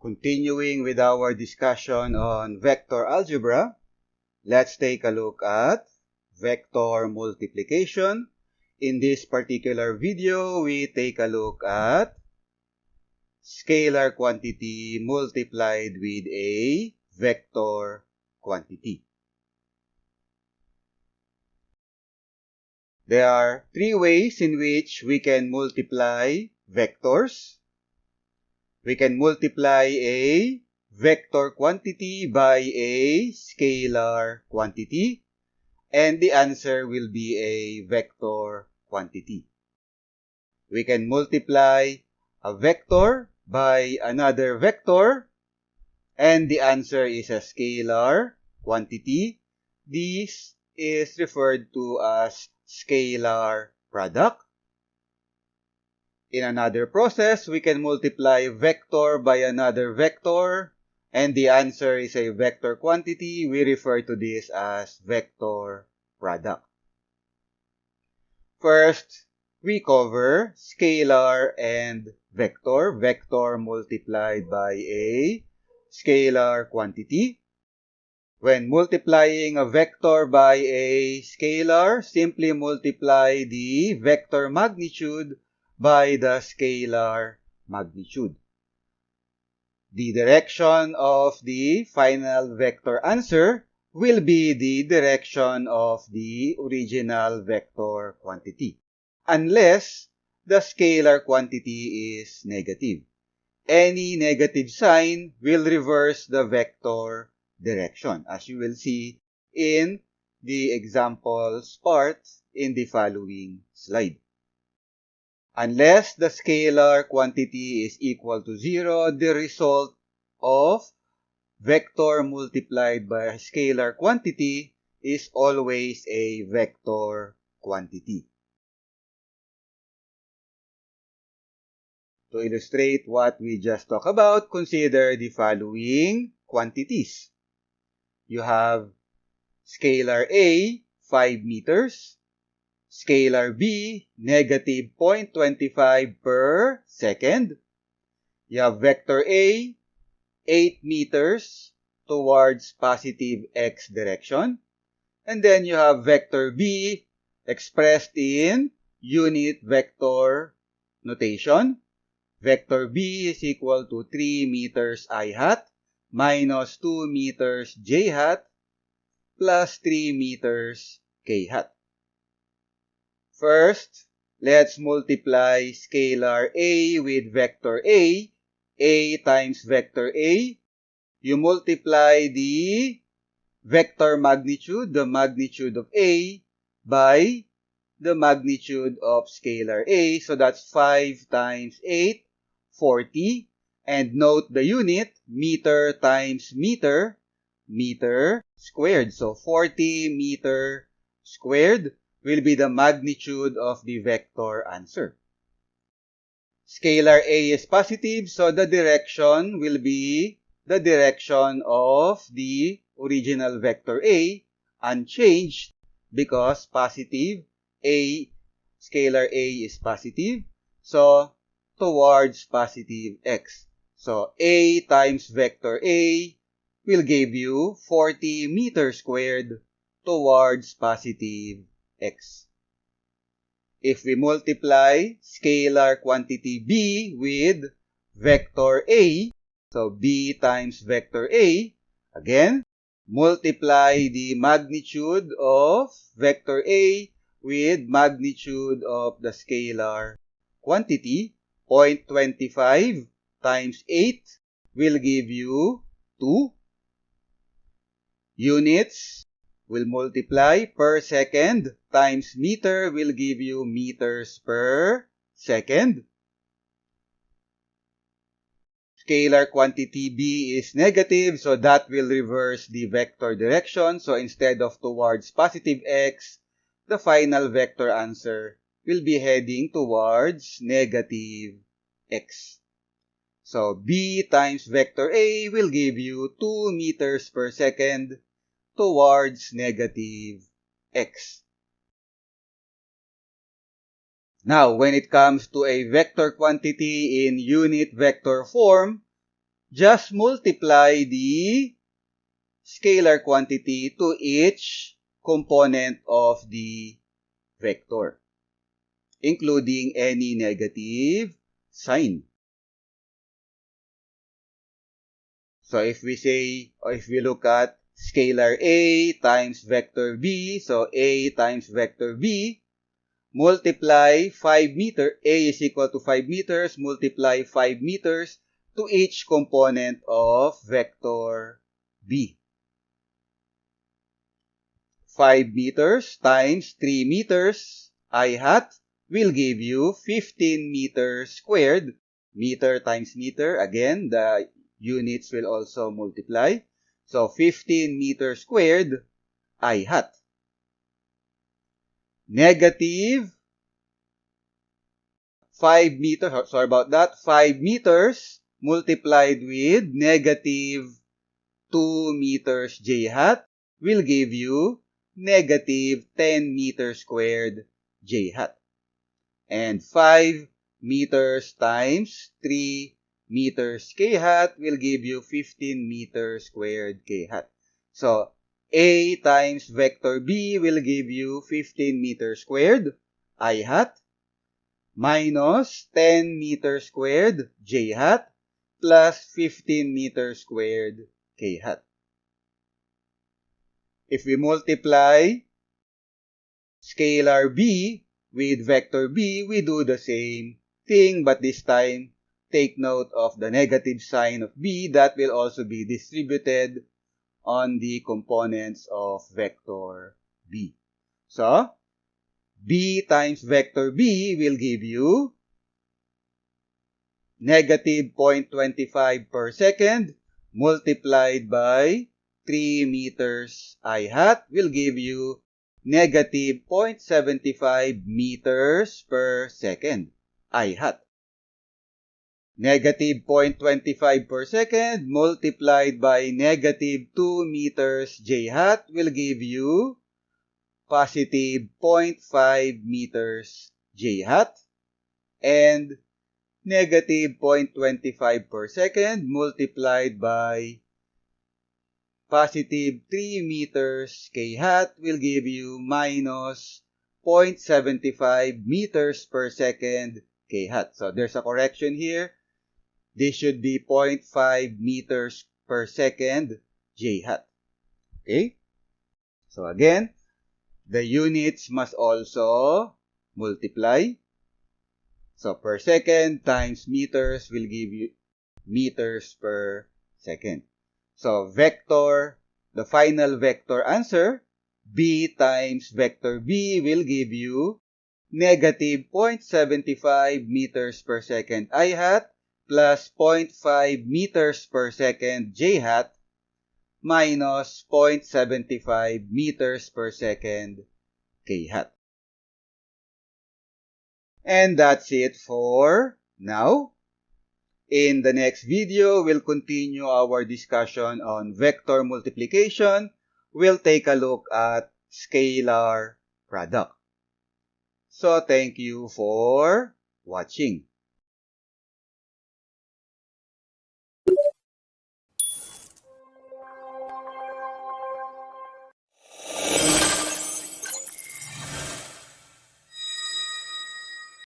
Continuing with our discussion on vector algebra, let's take a look at vector multiplication. In this particular video, we take a look at scalar quantity multiplied with a vector quantity. There are three ways in which we can multiply vectors. We can multiply a vector quantity by a scalar quantity, and the answer will be a vector quantity. We can multiply a vector by another vector, and the answer is a scalar quantity. This is referred to as scalar product. In another process, we can multiply vector by another vector, and the answer is a vector quantity. We refer to this as vector product. First, we cover scalar and vector. Vector multiplied by a scalar quantity. When multiplying a vector by a scalar, simply multiply the vector magnitude by the scalar magnitude. The direction of the final vector answer will be the direction of the original vector quantity, unless the scalar quantity is negative. Any negative sign will reverse the vector direction, as you will see in the examples part in the following slide. Unless the scalar quantity is equal to 0, the result of vector multiplied by a scalar quantity is always a vector quantity. To illustrate what we just talked about, consider the following quantities. You have scalar A, 5 meters, scalar B, negative 0.25 per second. You have vector A, 8 meters towards positive x direction. And then you have vector B expressed in unit vector notation. Vector B is equal to 3 meters I hat minus 2 meters j hat plus 3 meters k hat. First, let's multiply scalar A with vector A. A times vector A. You multiply the vector magnitude, the magnitude of A, by the magnitude of scalar A. So that's 5 times 8, 40. And note the unit, meter times meter, meter squared. So 40 meter squared will be the magnitude of the vector answer. Scalar A is positive, so the direction will be the direction of the original vector A, unchanged, because positive A, scalar A is positive, so towards positive x. So A times vector A will give you 40 meters squared towards positive x. If we multiply scalar quantity B with vector A, so B times vector A, again, multiply the magnitude of vector A with magnitude of the scalar quantity. 0.25 times 8 will give you 2. Units will multiply per second times meter will give you meters per second. Scalar quantity B is negative, so that will reverse the vector direction. So instead of towards positive x, the final vector answer will be heading towards negative x. So B times vector A will give you 2 meters per second towards negative x. Now, when it comes to a vector quantity in unit vector form, just multiply the scalar quantity to each component of the vector, including any negative sign. So if we say, or if we look at scalar A times vector B, so A times vector B, multiply 5 meters, A is equal to 5 meters, multiply 5 meters to each component of vector B. 5 meters times 3 meters I hat will give you 15 meters squared. Meter times meter, again, the units will also multiply. So 15 meters squared I hat. Negative 5 meters, sorry about that, 5 meters multiplied with negative 2 meters j hat will give you negative 10 meters squared j hat. And 5 meters times 3 meters k hat will give you 15 meters squared k hat. So, A times vector B will give you 15 meters squared I hat minus 10 meters squared j hat plus 15 meters squared k hat. If we multiply scalar B with vector B, we do the same thing, but this time, take note of the negative sign of B that will also be distributed on the components of vector B. So, B times vector B will give you negative 0.25 per second multiplied by 3 meters I hat will give you negative 0.75 meters per second I hat. Negative 0.25 per second multiplied by negative 2 meters j hat will give you positive 0.5 meters j hat, and negative 0.25 per second multiplied by positive 3 meters k hat will give you minus 0.75 meters per second k hat. So there's a correction here. This should be 0.5 meters per second j hat. Okay? So again, the units must also multiply. So per second times meters will give you meters per second. So vector, the final vector answer, B times vector B will give you negative 0.75 meters per second I hat plus 0.5 meters per second j hat minus 0.75 meters per second k hat. And that's it for now. In the next video, we'll continue our discussion on vector multiplication. We'll take a look at scalar product. So thank you for watching.